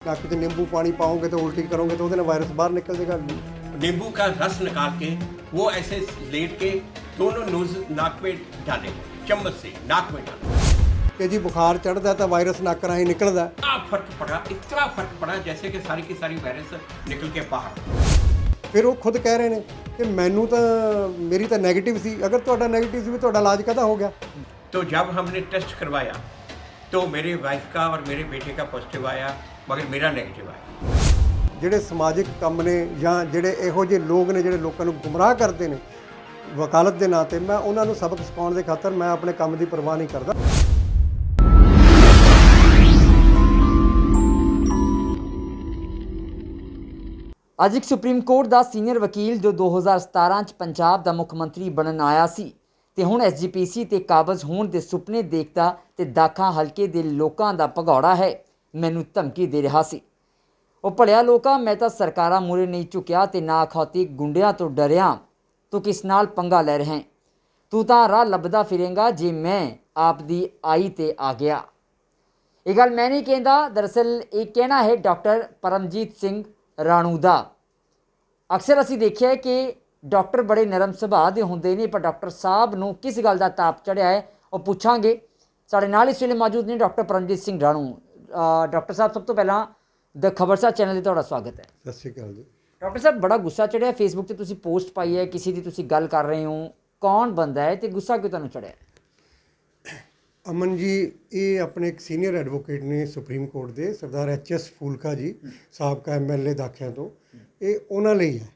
नक च नींबू पानी पाओगे तो उल्टी करोगे तो उससे वायरस बाहर निकल जाएगा। नींबू का रस निकाल के वो ऐसे लेट के दोनों नोज नाक में डाले, चम्मच से नाक में डाले। कि जी बुखार चढ़ता तो वायरस नक राही निकलता। इतना फर्क पड़ा जैसे कि सारी की सारी वायरस निकल के बाहर। फिर वो खुद कह रहे हैं कि मैनू तो मेरी तो नैगेटिव सी, अगर ਤੁਹਾਡਾ ਨੈਗੇਟਿਵ ਸੀ ਵੀ ਤੁਹਾਡਾ ਇਲਾਜ ਕਾਹਦਾ ਹੋ ਗਿਆ। तो जब हमने टेस्ट करवाया तो मेरे वाइफ का और मेरे बेटे का पॉजिटिव आया, मगर मेरा नेगेटिव आया। ਜਿਹੜੇ ਸਮਾਜਿਕ ਕੰਮ ਨੇ ਜਾਂ ਜਿਹੜੇ ਇਹੋ ਜਿਹੇ ਲੋਕ ਨੇ ਜਿਹੜੇ ਲੋਕਾਂ ਨੂੰ ਗੁੰਮਰਾਹ ਕਰਦੇ ਨੇ ਵਕਾਲਤ ਦੇ ਨਾਂ ਤੇ, ਮੈਂ ਉਹਨਾਂ ਨੂੰ ਸਬਕ ਸਿਖਾਉਣ ਦੇ ਖਾਤਰ ਮੈਂ ਆਪਣੇ ਕੰਮ ਦੀ ਪਰਵਾਹ ਨਹੀਂ ਕਰਦਾ। ਅੱਜ ਇੱਕ ਸੁਪਰੀਮ ਕੋਰਟ ਦਾ ਸੀਨੀਅਰ ਵਕੀਲ ਜੋ 2017 ਚ ਪੰਜਾਬ ਦਾ ਮੁੱਖ ਮੰਤਰੀ ਬਣਨ ਆਇਆ ਸੀ ਤੇ ਹੁਣ SGPC ਤੇ ਕਾਬਜ਼ ਹੋਣ ਦੇ ਸੁਪਨੇ ਦੇਖਦਾ ਤੇ ਦਾਖਾ ਹਲਕੇ ਦੇ ਲੋਕਾਂ ਦਾ ਭਗੌੜਾ ਹੈ ਮੈਨੂੰ ਧਮਕੀ ਦੇ ਰਿਹਾ ਸੀ। ਉਹ ਭਲਿਆ ਲੋਕਾਂ, ਮੈਂ ਤਾਂ ਸਰਕਾਰਾਂ ਮੂਹਰੇ ਨਹੀਂ ਝੁਕਿਆ ਤੇ ਨਾ ਅਖੌਤੀ ਗੁੰਡਿਆਂ ਤੋਂ ਡਰਿਆ। ਤੂੰ ਕਿਸ ਨਾਲ ਪੰਗਾ ਲੈ ਰਿਹਾ? ਤੂੰ ਤਾਂ ਰਾਹ ਲੱਭਦਾ ਫਿਰੇਂਗਾ ਜੇ ਮੈਂ ਆਪ ਦੀ ਆਈ ਤੇ ਆ ਗਿਆ। ਇਹ ਗੱਲ ਮੈਂ ਨਹੀਂ ਕਹਿੰਦਾ, ਦਰਅਸਲ ਇਹ ਕਹਿਣਾ ਹੈ ਡਾਕਟਰ ਪਰਮਜੀਤ ਸਿੰਘ ਰਾਣੂ ਦਾ। ਅਕਸਰ ਅਸੀਂ ਦੇਖਿਆ ਕਿ ਡਾਕਟਰ ਬੜੇ ਨਰਮ ਸੁਭਾਅ ਦੇ ਹੁੰਦੇ ਨੇ, ਪਰ ਡਾਕਟਰ ਸਾਹਿਬ ਨੂੰ ਕਿਸ ਗੱਲ ਦਾ ਤਾਪ ਚੜ੍ਹਿਆ ਹੈ ਉਹ ਪੁੱਛਾਂਗੇ। ਸਾਡੇ ਨਾਲ ਇਸ ਵੇਲੇ ਮੌਜੂਦ ਨੇ ਡਾਕਟਰ ਪਰਮਜੀਤ ਸਿੰਘ ਰਾਣੂ। ਡਾਕਟਰ ਸਾਹਿਬ, ਸਭ ਤੋਂ ਪਹਿਲਾਂ ਦ ਖਬਰਸਾਰ ਚੈਨਲ 'ਤੇ ਤੁਹਾਡਾ ਸਵਾਗਤ ਹੈ। ਸਤਿ ਸ਼੍ਰੀ ਅਕਾਲ ਜੀ। ਡਾਕਟਰ ਸਾਹਿਬ, ਬੜਾ ਗੁੱਸਾ ਚੜ੍ਹਿਆ, ਫੇਸਬੁੱਕ 'ਤੇ ਤੁਸੀਂ ਪੋਸਟ ਪਾਈ ਹੈ, ਕਿਸੇ ਦੀ ਤੁਸੀਂ ਗੱਲ ਕਰ ਰਹੇ ਹੋ, ਕੌਣ ਬੰਦਾ ਹੈ ਤੇ ਗੁੱਸਾ ਕਿਉਂ ਤੁਹਾਨੂੰ ਚੜ੍ਹਿਆ? ਅਮਨ ਜੀ, ਇਹ ਆਪਣੇ ਇੱਕ ਸੀਨੀਅਰ ਐਡਵੋਕੇਟ ਨੇ ਸੁਪਰੀਮ ਕੋਰਟ ਦੇ, ਸਰਦਾਰ HS ਫੂਲਕਾ ਜੀ, ਸਾਬਕਾ MLA ਦਾਖਿਆਂ ਤੋਂ। ਇਹ ਉਹਨਾਂ ਲਈ ਹੈ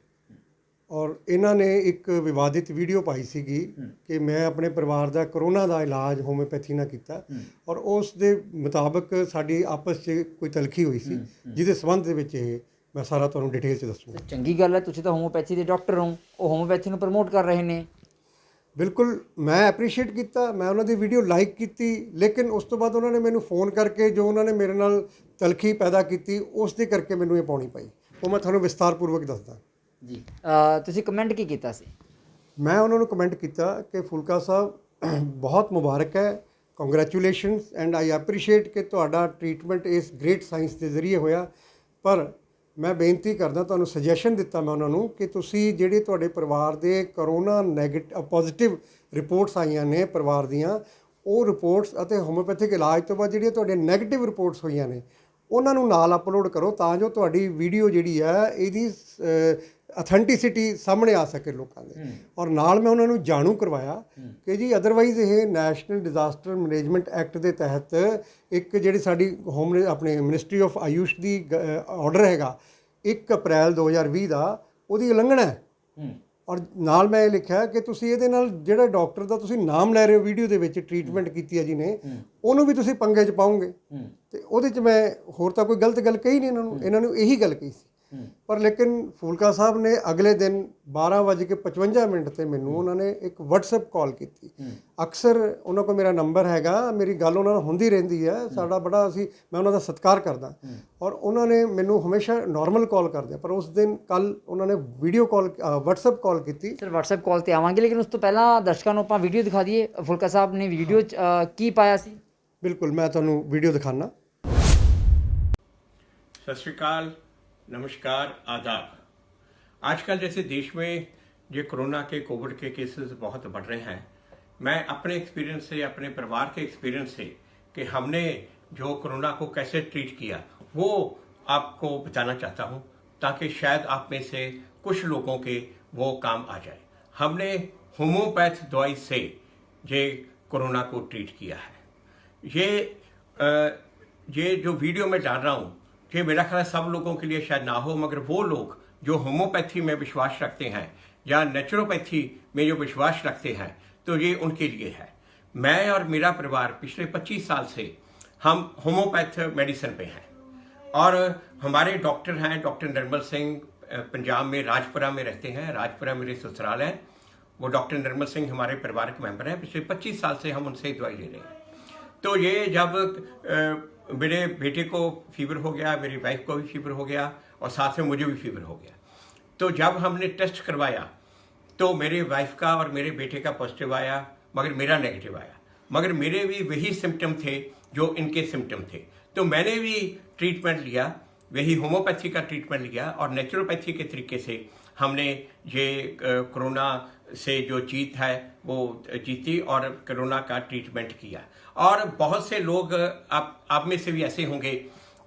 ਔਰ ਇਹਨਾਂ ਨੇ ਇੱਕ ਵਿਵਾਦਿਤ ਵੀਡੀਓ ਪਾਈ ਸੀਗੀ ਕਿ ਮੈਂ ਆਪਣੇ ਪਰਿਵਾਰ ਦਾ ਕਰੋਨਾ ਦਾ ਇਲਾਜ ਹੋਮਿਓਪੈਥੀ ਨਾਲ ਕੀਤਾ ਔਰ ਉਸ ਦੇ ਮੁਤਾਬਕ ਸਾਡੀ ਆਪਸ 'ਚ ਕੋਈ ਤਲਖੀ ਹੋਈ ਸੀ, ਜਿਹਦੇ ਸੰਬੰਧ ਦੇ ਵਿੱਚ ਇਹ ਮੈਂ ਸਾਰਾ ਤੁਹਾਨੂੰ ਡਿਟੇਲ 'ਚ ਦੱਸੂਗਾ। ਚੰਗੀ ਗੱਲ ਹੈ, ਤੁਸੀਂ ਤਾਂ ਹੋਮੋਪੈਥੀ ਦੇ ਡਾਕਟਰ ਹੋ, ਉਹ ਹੋਮੋਪੈਥੀ ਨੂੰ ਪ੍ਰਮੋਟ ਕਰ ਰਹੇ ਨੇ। ਬਿਲਕੁਲ, ਮੈਂ ਐਪਰੀਸ਼ੀਏਟ ਕੀਤਾ, ਮੈਂ ਉਹਨਾਂ ਦੀ ਵੀਡੀਓ ਲਾਈਕ ਕੀਤੀ, ਲੇਕਿਨ ਉਸ ਤੋਂ ਬਾਅਦ ਉਹਨਾਂ ਨੇ ਮੈਨੂੰ ਫੋਨ ਕਰਕੇ ਜੋ ਉਹਨਾਂ ਨੇ ਮੇਰੇ ਨਾਲ ਤਲਖੀ ਪੈਦਾ ਕੀਤੀ, ਉਸ ਦੇ ਕਰਕੇ ਮੈਨੂੰ ਇਹ ਪਾਉਣੀ ਪਈ। ਉਹ ਮੈਂ ਤੁਹਾਨੂੰ ਵਿਸਤਾਰਪੂਰਵਕ ਦੱਸਦਾ ਜੀ। ਤੁਸੀਂ ਕਮੈਂਟ ਕੀ ਕੀਤਾ ਸੀ? ਮੈਂ ਉਹਨਾਂ ਨੂੰ ਕਮੈਂਟ ਕੀਤਾ ਕਿ ਫੁਲਕਾ ਸਾਹਿਬ ਬਹੁਤ ਮੁਬਾਰਕ ਹੈ, ਕੰਗ੍ਰੈਚੁਲੇਸ਼ਨਸ ਐਂਡ ਆਈ ਐਪਰੀਸ਼ੀਏਟ ਕਿ ਤੁਹਾਡਾ ਟ੍ਰੀਟਮੈਂਟ ਇਸ ਗ੍ਰੇਟ ਸਾਇੰਸ ਦੇ ਜ਼ਰੀਏ ਹੋਇਆ। ਪਰ ਮੈਂ ਬੇਨਤੀ ਕਰਦਾ, ਤੁਹਾਨੂੰ ਸੁਜੈਸ਼ਨ ਦਿੱਤਾ ਮੈਂ ਉਹਨਾਂ ਨੂੰ ਕਿ ਤੁਸੀਂ ਜਿਹੜੇ ਤੁਹਾਡੇ ਪਰਿਵਾਰ ਦੇ ਕਰੋਨਾ ਪੋਜ਼ੀਟਿਵ ਰਿਪੋਰਟਸ ਆਈਆਂ ਨੇ ਪਰਿਵਾਰ ਦੀਆਂ, ਉਹ ਰਿਪੋਰਟਸ ਅਤੇ ਹੋਮਿਓਪੈਥਿਕ ਇਲਾਜ ਤੋਂ ਬਾਅਦ ਜਿਹੜੀਆਂ ਤੁਹਾਡੇ ਨੈਗੇਟਿਵ ਰਿਪੋਰਟਸ ਹੋਈਆਂ ਨੇ ਉਹਨਾਂ ਨੂੰ ਨਾਲ ਅਪਲੋਡ ਕਰੋ, ਤਾਂ ਜੋ ਤੁਹਾਡੀ ਵੀਡੀਓ ਜਿਹੜੀ ਹੈ ਇਹਦੀ ਅਥੈਂਟਿਸਿਟੀ ਸਾਹਮਣੇ ਆ ਸਕੇ ਲੋਕਾਂ ਦੇ। ਔਰ ਨਾਲ ਮੈਂ ਉਹਨਾਂ ਨੂੰ ਜਾਣੂ ਕਰਵਾਇਆ ਕਿ ਜੀ ਅਦਰਵਾਈਜ਼ ਇਹ ਨੈਸ਼ਨਲ ਡਿਜ਼ਾਸਟਰ ਮੈਨੇਜਮੈਂਟ ਐਕਟ ਦੇ ਤਹਿਤ ਇੱਕ ਜਿਹੜੀ ਸਾਡੀ ਆਪਣੇ ministry of Ayush the order ਹੈਗਾ 1 ਅਪ੍ਰੈਲ 2020 ਦਾ, ਉਹਦੀ ਉਲੰਘਣਾ ਹੈ। ਔਰ ਨਾਲ ਮੈਂ ਇਹ ਲਿਖਿਆ ਕਿ ਤੁਸੀਂ ਇਹਦੇ ਨਾਲ ਜਿਹੜਾ ਡਾਕਟਰ ਦਾ ਤੁਸੀਂ ਨਾਮ ਲੈ ਰਹੇ ਹੋ ਵੀਡੀਓ ਦੇ ਵਿੱਚ ਟ੍ਰੀਟਮੈਂਟ ਕੀਤੀ ਹੈ ਜਿਹਨੇ, ਉਹਨੂੰ ਵੀ ਤੁਸੀਂ ਪੰਗੇ 'ਚ ਪਾਓਗੇ। ਤੇ ਉਹਦੇ 'ਚ ਮੈਂ ਹੋਰ ਤਾਂ ਕੋਈ ਗਲਤ ਗੱਲ ਕਹੀ ਨਹੀਂ ਇਹਨਾਂ ਨੂੰ ਇਹੀ ਗੱਲ ਕਹੀ ਸੀ। ਪਰ ਲੇਕਿਨ ਫੂਲਕਾ ਸਾਹਿਬ ਨੇ ਅਗਲੇ ਦਿਨ 12:55 ਤੇ ਮੈਨੂੰ ਉਹਨਾਂ ਨੇ ਇੱਕ WhatsApp ਕਾਲ ਕੀਤੀ। ਅਕਸਰ ਉਹਨਾਂ ਕੋਲ ਮੇਰਾ ਨੰਬਰ ਹੈਗਾ, ਮੇਰੀ ਗੱਲ ਉਹਨਾਂ ਨਾਲ ਹੁੰਦੀ ਰਹਿੰਦੀ ਹੈ, ਸਾਡਾ ਬੜਾ ਮੈਂ ਉਹਨਾਂ ਦਾ ਸਤਿਕਾਰ ਕਰਦਾ ਔਰ ਉਹਨਾਂ ਨੇ ਮੈਨੂੰ ਹਮੇਸ਼ਾ ਨਾਰਮਲ ਕਾਲ ਕਰਦੇ। ਪਰ ਉਸ ਦਿਨ ਕੱਲ ਉਹਨਾਂ ਨੇ ਵੀਡੀਓ ਕਾਲ WhatsApp ਕਾਲ ਕੀਤੀ। ਸਰ, WhatsApp ਕਾਲ 'ਤੇ ਆਵਾਂਗੇ, ਲੇਕਿਨ ਉਸ ਤੋਂ ਪਹਿਲਾਂ ਦਰਸ਼ਕਾਂ ਨੂੰ ਆਪਾਂ ਵੀਡੀਓ ਦਿਖਾ ਦਈਏ। ਫੁਲਕਾ ਸਾਹਿਬ ਨੇ ਵੀਡੀਓ 'ਚ ਕੀ ਪਾਇਆ ਸੀ? ਬਿਲਕੁਲ, ਮੈਂ ਤੁਹਾਨੂੰ ਵੀਡੀਓ ਦਿਖਾਣਾ। सत श्री अकाल, नमस्कार, आदाब। आजकल जैसे देश में ये कोरोना के कोविड के केसेस बहुत बढ़ रहे हैं, मैं अपने एक्सपीरियंस से, अपने परिवार के एक्सपीरियंस से कि हमने जो कोरोना को कैसे ट्रीट किया वो आपको बताना चाहता हूँ, ताकि शायद आप में से कुछ लोगों के वो काम आ जाए। हमने होम्योपैथ दवाई से ये कोरोना को ट्रीट किया है। ये जो वीडियो मैं डाल रहा हूँ कि मेरा ख्याल सब लोगों के लिए शायद ना हो, मगर वो लोग जो होम्योपैथी में विश्वास रखते हैं या नेचुरोपैथी में जो विश्वास रखते हैं, तो ये उनके लिए है। मैं और मेरा परिवार पिछले 25 साल से हम होम्योपैथ मेडिसिन पे हैं और हमारे डॉक्टर हैं डॉक्टर निर्मल सिंह, पंजाब में राजपुरा में रहते हैं, राजपुरा मेरे ससुराल हैं। वो डॉक्टर निर्मल सिंह हमारे परिवारक मेंबर हैं, पिछले 25 साल से हम उनसे दवाई ले रहे हैं। तो ये जब मेरे बेटे को फीवर हो गया, मेरी वाइफ को भी फीवर हो गया और साथ में मुझे भी फीवर हो गया, तो जब हमने टेस्ट करवाया तो मेरे वाइफ का और मेरे बेटे का पॉजिटिव आया, मगर मेरा नेगेटिव आया। मगर मेरे भी वही सिम्टम थे जो इनके सिम्टम थे, तो मैंने भी ट्रीटमेंट लिया वही होम्योपैथी का ट्रीटमेंट लिया और नेचुरोपैथी के तरीके से हमने ये कोरोना से जो जीत है वो जीती और कोरोना का ट्रीटमेंट किया। और बहुत से लोग आप में से भी ऐसे होंगे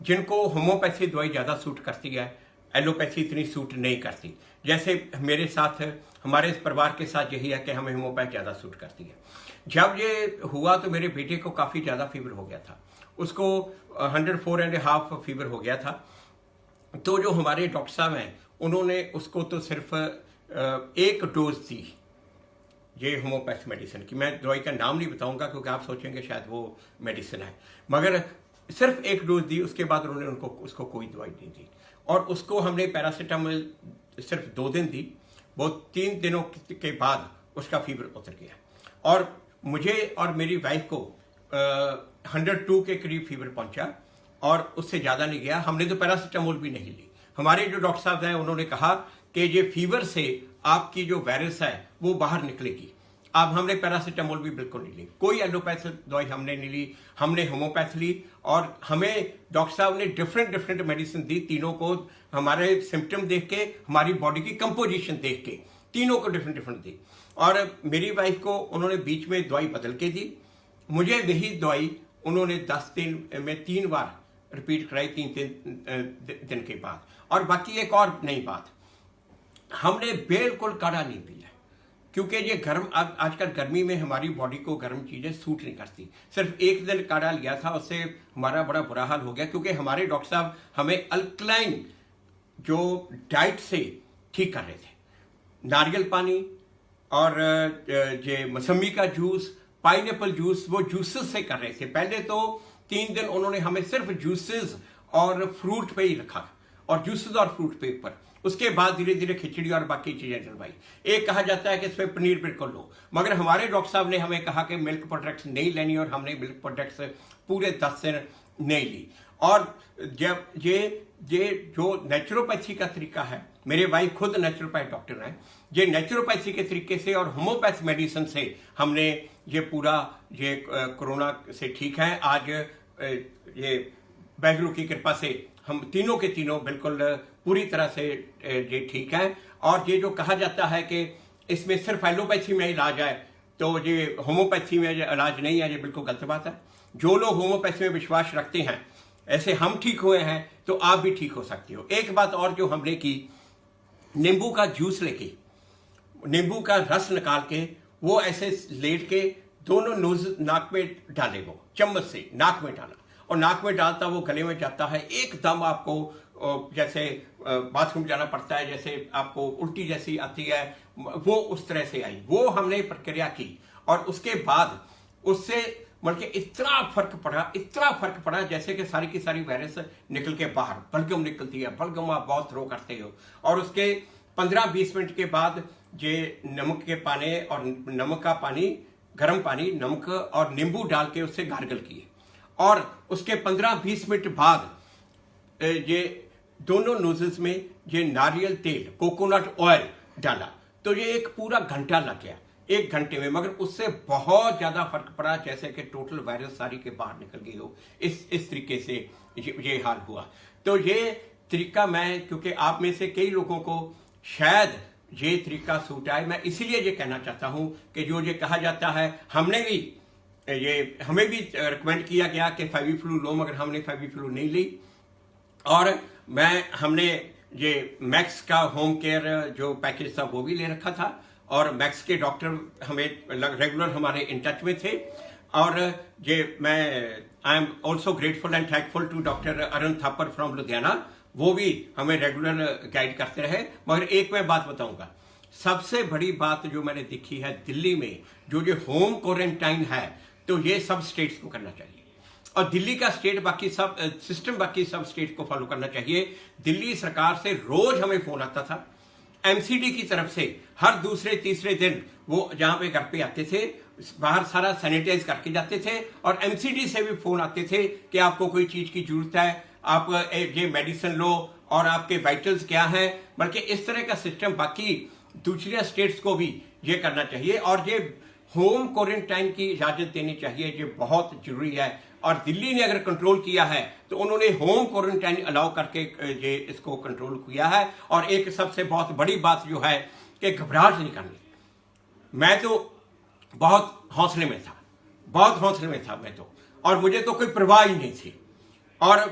जिनको होम्योपैथी दवाई ज़्यादा सूट करती है, एलोपैथी इतनी सूट नहीं करती। जैसे मेरे साथ, हमारे इस परिवार के साथ यही है कि हमें होम्योपैथ ज़्यादा सूट करती है। जब ये हुआ तो मेरे बेटे को काफ़ी ज़्यादा फीवर हो गया था, उसको 104.5 फीवर हो गया था। तो जो हमारे डॉक्टर साहब हैं उन्होंने उसको तो सिर्फ एक डोज दी ये होम्योपैथ मेडिसिन की। मैं दवाई का नाम नहीं बताऊंगा क्योंकि आप सोचेंगे शायद वो मेडिसिन है, मगर सिर्फ एक डोज दी। उसके बाद उन्होंने उसको कोई दवाई नहीं दी और उसको हमने पैरासीटामोल सिर्फ 2 दिन दी। वो 3 दिनों के बाद उसका फीवर उतर गया और मुझे और मेरी वाइफ को 102 के करीब फीवर पहुंचा और उससे ज़्यादा नहीं गया। हमने तो पैरासीटामोल भी नहीं ली। हमारे जो डॉक्टर साहब हैं उन्होंने कहा कि ये फीवर से आपकी जो वायरस है वो बाहर निकलेगी। अब हमने पैरासीटामोल भी बिल्कुल नहीं ली, कोई एलोपैथ दवाई हमने नहीं ली, हमने होम्योपैथ ली। और हमें डॉक्टर साहब ने डिफरेंट मेडिसिन दी, तीनों को हमारे सिम्टम देख के, हमारी बॉडी की कंपोजिशन देख के तीनों को डिफरेंट दी। और मेरी वाइफ को उन्होंने बीच में दवाई बदल के दी। मुझे वही दवाई उन्होंने 10 दिन में 3 बार रिपीट कराई, 3 दिन के बाद। और बाकी एक और नई बात, हमने बिल्कुल काढ़ा नहीं पिया क्योंकि ये गर्म, आजकल गर्मी में हमारी बॉडी को गर्म चीज़ें सूट नहीं करती। सिर्फ एक दिन काढ़ा लिया था, उससे हमारा बड़ा बुरा हाल हो गया क्योंकि हमारे डॉक्टर साहब हमें अल्कलाइन जो डाइट से ठीक कर रहे थे। नारियल पानी और ये मौसमी का जूस, पाइनएप्पल जूस, वो जूसेस से कर रहे थे। पहले तो 3 दिन उन्होंने हमें सिर्फ जूसेस और फ्रूट पे ही रखा और जूसेस और फ्रूट पे ऊपर। उसके बाद धीरे धीरे खिचड़ी और बाकी चीजें डलवाई। एक कहा जाता है कि इसमें पनीर बिल्कुल लो, मगर हमारे डॉक्टर साहब ने हमें कहा कि मिल्क प्रोडक्ट्स नहीं लेनी और हमने मिल्क प्रोडक्ट्स पूरे 10 दिन नहीं ली। और जब ये जो नेचुरोपैथी का तरीका है, मेरे वाइफ खुद नेचुरोपैथ डॉक्टर हैं, ये नेचुरोपैथी के तरीके से और होम्योपैथ मेडिसिन से हमने ये पूरा ये कोरोना से ठीक है। आज ये वाहिगुरु की कृपा से हम तीनों के तीनों बिल्कुल पूरी तरह से ये ठीक है। और ये जो कहा जाता है कि इसमें सिर्फ एलोपैथी में इलाज है, तो ये होम्योपैथी में इलाज नहीं है, ये बिल्कुल गलत बात है। जो लोग होम्योपैथी में विश्वास रखते हैं, ऐसे हम ठीक हुए हैं तो आप भी ठीक हो सकते हो। एक बात और जो हमने की, नींबू का जूस लेके, नींबू का रस निकाल के वो ऐसे लेट के दोनों नोज नाक में डाले, वो चम्मच से नाक में डाला और नाक में डालता वो गले में जाता है। एकदम आपको जैसे बाथरूम जाना पड़ता है, जैसे आपको उल्टी जैसी आती है, वो उस तरह से आई। वो हमने प्रक्रिया की और उसके बाद उससे बल्कि इतना फर्क पड़ा जैसे कि सारी की सारी वायरस निकल के बाहर, बलगम निकलती है। बलगम आप बहुत थ्रो करते हो। और उसके 15-20 मिनट के बाद ये नमक के पानी और नमक का पानी, गर्म पानी, नमक और नींबू डाल के उससे गार्गल किए और उसके 15-20 मिनट बाद ये दोनों नोजल्स में ये नारियल तेल, कोकोनट ऑयल डाला। तो ये एक पूरा घंटा लग गया, 1 घंटे में, मगर उससे बहुत ज्यादा फर्क पड़ा, जैसे कि टोटल वायरस सारी के बाहर निकल गई हो। इस तरीके से ये हाल हुआ। तो ये तरीका मैं, क्योंकि आप में से कई लोगों को शायद ये तरीका सूट आए, मैं इसीलिए ये कहना चाहता हूं कि जो ये कहा जाता है, हमें भी रिकमेंड किया गया कि फेविफ्लू लो, मगर हमने फेविफ्लू नहीं ली। और हमने ये मैक्स का होम केयर जो पैकेज था वो भी ले रखा था और मैक्स के डॉक्टर हमें रेगुलर हमारे इन टच में थे। और ये I am also grateful and thankful to doctor Arun Thapar from Ludhiana, वो भी हमें रेगुलर गाइड करते रहे। मगर एक मैं बात बताऊंगा, सबसे बड़ी बात जो मैंने देखी है दिल्ली में, जो ये होम क्वारंटाइन है, तो ये सब स्टेट्स को करना चाहिए और दिल्ली का स्टेट बाकी सब सिस्टम बाकी सब स्टेट को फॉलो करना चाहिए। दिल्ली सरकार से रोज हमें फोन आता था, एमसीडी की तरफ से हर दूसरे तीसरे दिन वो जहां पे घर पे आते थे, बाहर सारा सैनिटाइज करके जाते थे और एमसीडी से भी फोन आते थे कि आपको कोई चीज की जरूरत है, आप ये मेडिसिन लो और आपके वाइटल्स क्या हैं। बल्कि इस तरह का सिस्टम बाकी दूसरे स्टेट्स को भी ये करना चाहिए और ये होम क्वारंटाइन की इजाजत देनी चाहिए, ये बहुत जरूरी है। और दिल्ली ने अगर कंट्रोल किया है तो उन्होंने होम क्वारंटाइन अलाउ करके ये इसको कंट्रोल किया है। और एक सबसे बहुत बड़ी बात जो है कि घबराहट नहीं करनी। मैं तो बहुत हौसले में था, बहुत हौसले में था मैं तो, और मुझे तो कोई परवाह ही नहीं थी। और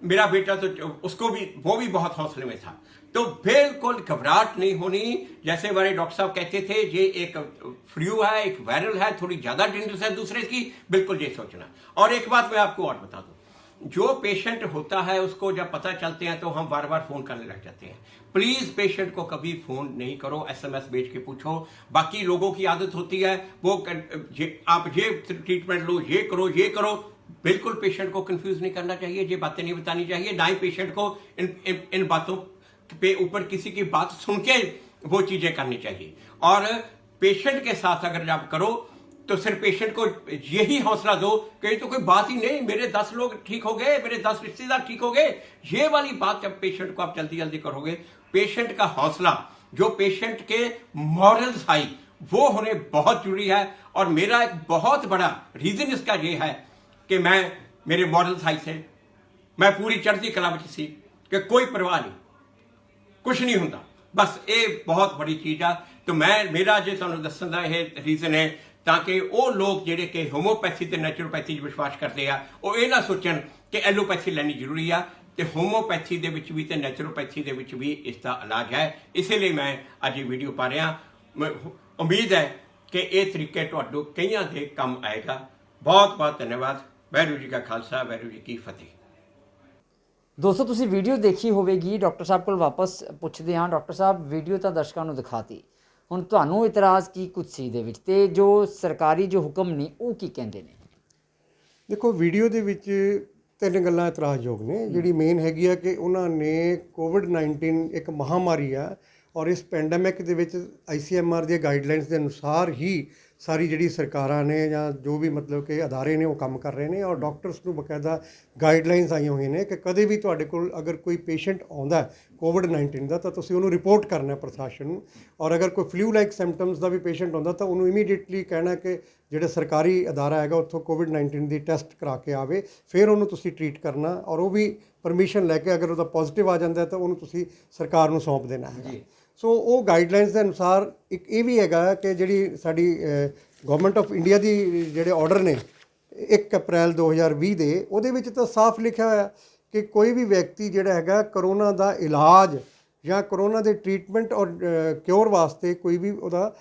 मेरा बेटा तो उसको भी, वो भी बहुत हौसले में था। तो बिल्कुल घबराहट नहीं होनी। जैसे हमारे डॉक्टर साहब कहते थे ये एक फ्लू है, एक वायरल है, थोड़ी ज्यादा डेंजरस है दूसरे की, बिल्कुल ये सोचना। और एक बात मैं आपको और बता दूं, जो पेशेंट होता है उसको जब पता चलते हैं तो हम बार बार फोन करने लग जाते हैं। प्लीज पेशेंट को कभी फोन नहीं करो, SMS भेज के पूछो। बाकी लोगों की आदत होती है वो आप ये ट्रीटमेंट लो, ये करो, ये करो। बिल्कुल पेशेंट को कंफ्यूज नहीं करना चाहिए, ये बातें नहीं बतानी चाहिए, ना ही पेशेंट को इन बातों पे ऊपर किसी की बात सुन के वो चीजें करनी चाहिए। और पेशेंट के साथ अगर आप करो तो सिर्फ पेशेंट को यही हौसला दो कि तो कोई बात ही नहीं, मेरे 10 लोग ठीक हो गए, मेरे 10 रिश्तेदार ठीक हो गए। ये वाली बात जब पेशेंट को आप जल्दी जल्दी करोगे, पेशेंट का हौसला, जो पेशेंट के मॉरल्स हाई, वो होने बहुत जरूरी है। और मेरा एक बहुत बड़ा रीजन इसका ये है कि मेरे मॉरल्स हाई थे, मैं पूरी चढ़ती कला विच सी कि कोई परवाह नहीं, कुछ नहीं होता, बस ये बहुत बड़ी चीज है। तो मेरा जो तुहानूं दस्सण दा यह रीजन है ताकि वो लोग जिहड़े कि होमोपैथी ते नैचुरोपैथी विश्वास करते हैं वो ये ना सोचण कि एलोपैथी लैनी जरूरी आ। ते होमोपैथी दे विच भी ते नैचुरोपैथी दे विच भी इसका इलाज है। इसीलिए मैं अज ये वीडियो पा रहा। उम्मीद है कि ये तरीके तुहाडू कईयां दे काम आएगा। बहुत बहुत धन्यवाद। वाहिगुरू जी का खालसा, वाहिगुरू जी की फतेह। ਦੋਸਤੋ ਤੁਸੀਂ ਵੀਡੀਓ ਦੇਖੀ ਹੋਵੇਗੀ। ਡਾਕਟਰ ਸਾਹਿਬ ਕੋਲ ਵਾਪਸ ਪੁੱਛਦੇ ਹਾਂ। ਡਾਕਟਰ ਸਾਹਿਬ, ਵੀਡੀਓ ਤਾਂ ਦਰਸ਼ਕਾਂ ਨੂੰ ਦਿਖਾਤੀ, ਹੁਣ ਤੁਹਾਨੂੰ ਇਤਰਾਜ਼ ਕੀ ਕੁਝ ਸੀ ਦੇ ਵਿੱਚ, ਤੇ ਜੋ ਸਰਕਾਰੀ ਜੋ ਹੁਕਮ ਨੇ ਉਹ ਕੀ ਕਹਿੰਦੇ ਨੇ? ਦੇਖੋ, ਵੀਡੀਓ ਦੇ ਵਿੱਚ 3 ਗੱਲਾਂ ਇਤਰਾਜ਼ਯੋਗ ਨੇ। ਜਿਹੜੀ ਮੇਨ ਹੈਗੀ ਆ ਕਿ ਉਹਨਾਂ ਨੇ ਕੋਵਿਡ-19 ਇੱਕ ਮਹਾਮਾਰੀ ਆ ਔਰ ਇਸ ਪੈਂਡੈਮਿਕ ਦੇ ਵਿੱਚ ICMR ਦੀਆਂ ਗਾਈਡਲਾਈਨਸ ਦੇ ਅਨੁਸਾਰ ਹੀ ਸਾਰੀ ਜਿਹੜੀ ਸਰਕਾਰਾਂ ਨੇ ਜਾਂ ਜੋ ਵੀ ਮਤਲਬ ਕਿ ਅਦਾਰੇ ਨੇ ਉਹ ਕੰਮ ਕਰ ਰਹੇ ਨੇ। ਔਰ ਡਾਕਟਰਸ ਨੂੰ ਬਕਾਇਦਾ ਗਾਈਡਲਾਈਨਸ ਆਈਆਂ ਹੋਈਆਂ ਨੇ ਕਿ ਕਦੇ ਵੀ ਤੁਹਾਡੇ ਕੋਲ ਅਗਰ ਕੋਈ ਪੇਸ਼ੈਂਟ ਆਉਂਦਾ ਕੋਵਿਡ-19 ਦਾ ਤਾਂ ਤੁਸੀਂ ਉਹਨੂੰ ਰਿਪੋਰਟ ਕਰਨਾ ਪ੍ਰਸ਼ਾਸਨ ਨੂੰ। ਔਰ ਅਗਰ ਕੋਈ ਫਲੂ ਲਾਈਕ ਸਿੰਪਟਮਸ ਦਾ ਵੀ ਪੇਸ਼ੈਂਟ ਆਉਂਦਾ ਤਾਂ ਉਹਨੂੰ ਇਮੀਡੀਏਟਲੀ ਕਹਿਣਾ ਕਿ ਜਿਹੜਾ ਸਰਕਾਰੀ ਅਦਾਰਾ ਹੈਗਾ ਉੱਥੋਂ ਕੋਵਿਡ-19 ਦੀ ਟੈਸਟ ਕਰਾ ਕੇ ਆਵੇ, ਫਿਰ ਉਹਨੂੰ ਤੁਸੀਂ ਟਰੀਟ ਕਰਨਾ। ਔਰ ਉਹ ਵੀ ਪਰਮਿਸ਼ਨ ਲੈ ਕੇ, ਅਗਰ ਉਹਦਾ ਪੋਜ਼ੀਟਿਵ ਆ ਜਾਂਦਾ ਤਾਂ ਉਹਨੂੰ ਤੁਸੀਂ ਸਰਕਾਰ ਨੂੰ ਸੌਂਪ ਦੇਣਾ ਹੈਗਾ। ਸੋ ਉਹ ਗਾਈਡਲਾਈਨਸ ਦੇ ਅਨੁਸਾਰ ਇੱਕ ਇਹ ਵੀ ਹੈਗਾ ਕਿ ਜਿਹੜੀ ਸਾਡੀ ਗਵਰਨਮੈਂਟ ਆਫ ਇੰਡੀਆ ਦੀ ਜਿਹੜੇ ਆਰਡਰ ਨੇ 1 ਅਪ੍ਰੈਲ 2020 ਦੇ, ਉਹਦੇ ਵਿੱਚ ਤਾਂ ਸਾਫ਼ ਲਿਖਿਆ ਹੋਇਆ ਕਿ ਕੋਈ ਵੀ ਵਿਅਕਤੀ ਜਿਹੜਾ ਹੈਗਾ ਕਰੋਨਾ ਦਾ ਇਲਾਜ ਜਾਂ ਕਰੋਨਾ ਦੇ ਟ੍ਰੀਟਮੈਂਟ ਔਰ ਕਿਉਰ ਵਾਸਤੇ ਕੋਈ ਵੀ ਉਹਦਾ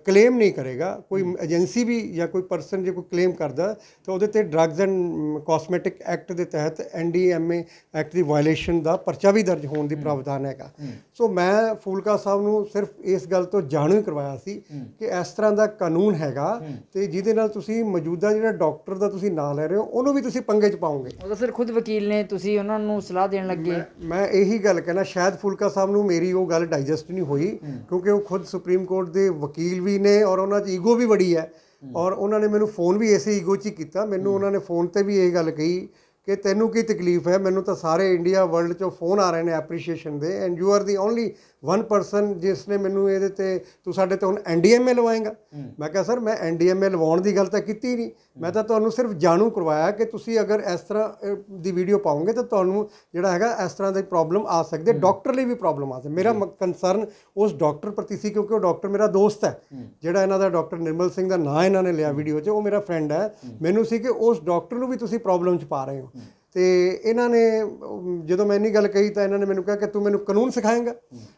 ਕਲੇਮ ਨਹੀਂ ਕਰੇਗਾ। ਕੋਈ ਏਜੰਸੀ ਵੀ ਜਾਂ ਕੋਈ ਪਰਸਨ ਜੇ ਕੋਈ ਕਲੇਮ ਕਰਦਾ ਤਾਂ ਉਹਦੇ 'ਤੇ ਡਰੱਗਸ ਐਂਡ ਕਾਸਮੈਟਿਕ ਐਕਟ ਦੇ ਤਹਿਤ NDMA ਐਕਟ ਦੀ ਵਾਇਲੇਸ਼ਨ ਦਾ ਪਰਚਾ ਵੀ ਦਰਜ ਹੋਣ ਦੀ ਪ੍ਰਾਵਧਾਨ ਹੈਗਾ। ਸੋ ਮੈਂ ਫੂਲਕਾ ਸਾਹਿਬ ਨੂੰ ਸਿਰਫ ਇਸ ਗੱਲ ਤੋਂ ਜਾਣੂ ਹੀ ਕਰਵਾਇਆ ਸੀ ਕਿ ਇਸ ਤਰ੍ਹਾਂ ਦਾ ਕਾਨੂੰਨ ਹੈਗਾ ਤੇ ਜਿਹਦੇ ਨਾਲ ਤੁਸੀਂ ਮੌਜੂਦਾ ਜਿਹੜਾ ਡਾਕਟਰ ਦਾ ਤੁਸੀਂ ਨਾਂ ਲੈ ਰਹੇ ਹੋ ਉਹਨੂੰ ਵੀ ਤੁਸੀਂ ਪੰਗੇ 'ਚ ਪਾਓਗੇ। ਉਹ ਤਾਂ ਸਰ ਖੁਦ ਵਕੀਲ ਨੇ, ਤੁਸੀਂ ਉਹਨਾਂ ਨੂੰ ਸਲਾਹ ਦੇਣ ਲੱਗੇ। ਮੈਂ ਇਹੀ ਗੱਲ ਕਹਿਣਾ, ਸ਼ਾਇਦ ਫੂਲਕਾ ਸਾਹਿਬ ਨੂੰ ਮੇਰੀ ਉਹ ਗੱਲ ਡਾਈਜੈਸਟ ਨਹੀਂ ਹੋਈ ਕਿਉਂਕਿ ਉਹ ਖੁਦ ਸੁਪਰੀਮ ਕੋਰਟ ਦੇ ਵਕੀਲ ਵੀ ਨੇ ਔਰ ਉਹਨਾਂ 'ਚ ਈਗੋ ਵੀ ਬੜੀ ਹੈ। ਔਰ ਉਹਨਾਂ ਨੇ ਮੈਨੂੰ ਫ਼ੋਨ ਵੀ ਇਸੇ ਈਗੋ 'ਚ ਹੀ ਕੀਤਾ। ਮੈਨੂੰ ਉਹਨਾਂ ਨੇ ਫ਼ੋਨ 'ਤੇ ਵੀ ਇਹ ਗੱਲ ਕਹੀ ਕਿ ਤੈਨੂੰ ਕੀ ਤਕਲੀਫ ਹੈ, ਮੈਨੂੰ ਤਾਂ ਸਾਰੇ ਇੰਡੀਆ ਵਰਲਡ 'ਚੋਂ ਫ਼ੋਨ ਆ ਰਹੇ ਨੇ ਐਪਰੀਸ਼ੀਏਸ਼ਨ ਦੇ, and you are the only 1 person ਜਿਸ ਨੇ ਮੈਨੂੰ ਇਹਦੇ 'ਤੇ ਤੂੰ ਸਾਡੇ 'ਤੇ ਹੁਣ NDMA ਲਵਾਏਂਗਾ। ਮੈਂ ਕਿਹਾ ਸਰ ਮੈਂ NDMA ਲਵਾਉਣ ਦੀ ਗੱਲ ਤਾਂ ਕੀਤੀ ਨਹੀਂ, ਮੈਂ ਤਾਂ ਤੁਹਾਨੂੰ ਸਿਰਫ ਜਾਣੂ ਕਰਵਾਇਆ ਕਿ ਤੁਸੀਂ ਅਗਰ ਇਸ ਤਰ੍ਹਾਂ ਦੀ ਵੀਡੀਓ ਪਾਓਗੇ ਤਾਂ ਤੁਹਾਨੂੰ ਜਿਹੜਾ ਹੈਗਾ ਇਸ ਤਰ੍ਹਾਂ ਦੀ ਪ੍ਰੋਬਲਮ ਆ ਸਕਦੀ ਹੈ, ਡਾਕਟਰ ਲਈ ਵੀ ਪ੍ਰੋਬਲਮ ਆ ਸਕਦੀ। ਮੇਰਾ ਕੰਸਰਨ ਉਸ ਡਾਕਟਰ ਪ੍ਰਤੀ ਸੀ ਕਿਉਂਕਿ ਉਹ ਡਾਕਟਰ ਮੇਰਾ ਦੋਸਤ ਹੈ। ਜਿਹੜਾ ਇਹਨਾਂ ਦਾ ਡਾਕਟਰ ਨਿਰਮਲ ਸਿੰਘ ਦਾ ਨਾਂ ਇਹਨਾਂ ਨੇ ਲਿਆ ਵੀਡੀਓ 'ਚ, ਉਹ ਮੇਰਾ ਫਰੈਂਡ ਹੈ। ਮੈਨੂੰ ਸੀ ਕਿ ਉਸ ਡਾਕਟਰ ਨੂੰ ਵੀ ਤੁਸੀਂ ਪ੍ਰੋਬਲਮ 'ਚ ਪਾ ਰਹੇ ਹੋ। ਤੇ ਇਹਨਾਂ ਨੇ ਜਦੋਂ ਮੈਂ ਇੰਨੀ ਗੱਲ ਕਹੀ ਤਾਂ ਇਹਨਾਂ ਨੇ ਮੈਨੂੰ ਕਿਹਾ ਕਿ ਤੂੰ ਮੈਨੂੰ ਕਾਨੂੰਨ ਸਿਖਾਏਂਗਾ।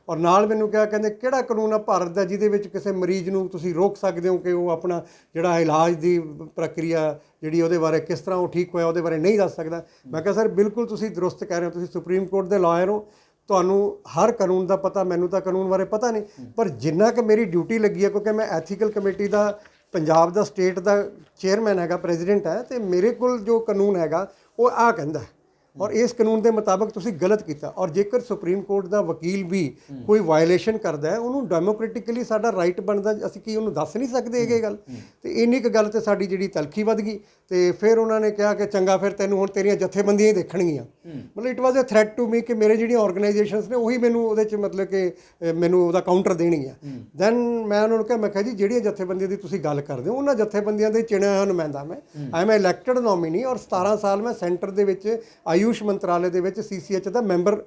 ਔਰ ਨਾਲ ਮੈਨੂੰ ਕਿਹਾ, ਕਹਿੰਦੇ ਕਿਹੜਾ ਕਾਨੂੰਨ ਆ ਭਾਰਤ ਦਾ ਜਿਹਦੇ ਵਿੱਚ ਕਿਸੇ ਮਰੀਜ਼ ਨੂੰ ਤੁਸੀਂ ਰੋਕ ਸਕਦੇ ਹੋ ਕਿ ਉਹ ਆਪਣਾ ਜਿਹੜਾ ਇਲਾਜ ਦੀ ਪ੍ਰਕਿਰਿਆ ਜਿਹੜੀ ਉਹਦੇ ਬਾਰੇ ਕਿਸ ਤਰ੍ਹਾਂ ਉਹ ਠੀਕ ਹੋਇਆ ਉਹਦੇ ਬਾਰੇ ਨਹੀਂ ਦੱਸ ਸਕਦਾ। ਮੈਂ ਕਿਹਾ ਸਰ ਬਿਲਕੁਲ ਤੁਸੀਂ ਦਰੁਸਤ ਕਹਿ ਰਹੇ ਹੋ, ਤੁਸੀਂ ਸੁਪਰੀਮ ਕੋਰਟ ਦੇ ਲਾਇਰ ਹੋ, ਤੁਹਾਨੂੰ ਹਰ ਕਾਨੂੰਨ ਦਾ ਪਤਾ, ਮੈਨੂੰ ਤਾਂ ਕਾਨੂੰਨ ਬਾਰੇ ਪਤਾ ਨਹੀਂ, ਪਰ ਜਿੰਨਾ ਕਿ ਮੇਰੀ ਡਿਊਟੀ ਲੱਗੀ ਹੈ ਕਿਉਂਕਿ ਮੈਂ ਐਥੀਕਲ ਕਮੇਟੀ ਦਾ ਪੰਜਾਬ ਦਾ ਸਟੇਟ ਦਾ ਚੇਅਰਮੈਨ ਹੈਗਾ, ਪ੍ਰੈਜ਼ੀਡੈਂਟ ਹੈ, ਤੇ ਮੇਰੇ ਕੋਲ ਜੋ ਕਾਨੂੰਨ ਹੈਗਾ ਉਹ ਆ ਕਹਿੰਦਾ ਔਰ ਇਸ ਕਾਨੂੰਨ ਦੇ ਮੁਤਾਬਕ ਤੁਸੀਂ ਗਲਤ ਕੀਤਾ। ਔਰ ਜੇਕਰ ਸੁਪਰੀਮ ਕੋਰਟ ਦਾ ਵਕੀਲ ਵੀ ਕੋਈ ਵਾਇਲੇਸ਼ਨ ਕਰਦਾ ਹੈ ਉਹਨੂੰ ਡੈਮੋਕ੍ਰੈਟਿਕਲੀ ਸਾਡਾ ਰਾਈਟ ਬਣਦਾ, ਅਸੀਂ ਕੀ ਉਹਨੂੰ ਦੱਸ ਨਹੀਂ ਸਕਦੇ ਇਹ ਗੱਲ। ਤੇ ਇੰਨੀ ਕੁ ਗੱਲ ਤੇ ਸਾਡੀ ਜਿਹੜੀ ਤਲਖੀ ਵੱਧ ਗਈ ਤੇ ਫਿਰ ਉਹਨਾਂ ਨੇ ਕਿਹਾ ਕਿ ਚੰਗਾ ਫਿਰ ਤੈਨੂੰ ਹੁਣ ਤੇਰੀਆਂ ਜਥੇਬੰਦੀਆਂ ਹੀ ਦੇਖਣਗੀਆਂ। ਮਤਲਬ it was a threat to me ਕਿ ਮੇਰੇ ਜਿਹੜੀਆਂ ਆਰਗੇਨਾਈਜੇਸ਼ਨਸ ਨੇ ਉਹੀ ਮੈਨੂੰ ਉਹਦੇ 'ਚ ਮਤਲਬ ਕਿ ਮੈਨੂੰ ਉਹਦਾ ਕਾਊਂਟਰ ਦੇਣਗੀਆਂ। ਦੈਨ ਮੈਂ ਉਹਨਾਂ ਨੂੰ ਕਿਹਾ, ਮੈਂ ਕਿਹਾ ਜੀ ਜਿਹੜੀਆਂ ਜਥੇਬੰਦੀਆਂ ਦੀ ਤੁਸੀਂ ਗੱਲ ਕਰਦੇ ਹੋ ਉਹਨਾਂ ਜਥੇਬੰਦੀਆਂ ਦੇ ਚੁਣਿਆ ਹੋਇਆ ਨੁਮਾਇੰਦਾ ਮੈਂ, ਆਈ ਐਮ ਇਲੈਕਟਡ ਨੋਮੀਨੀ, ਔਰ 17 ਸਾਲ ਮੈਂ ਸੈਂਟਰ ਦੇ ਵਿੱਚ ਆਯੂਸ਼ ਮੰਤਰਾਲੇ ਦੇ ਵਿੱਚ CCH ਦਾ ਮੈਂਬਰ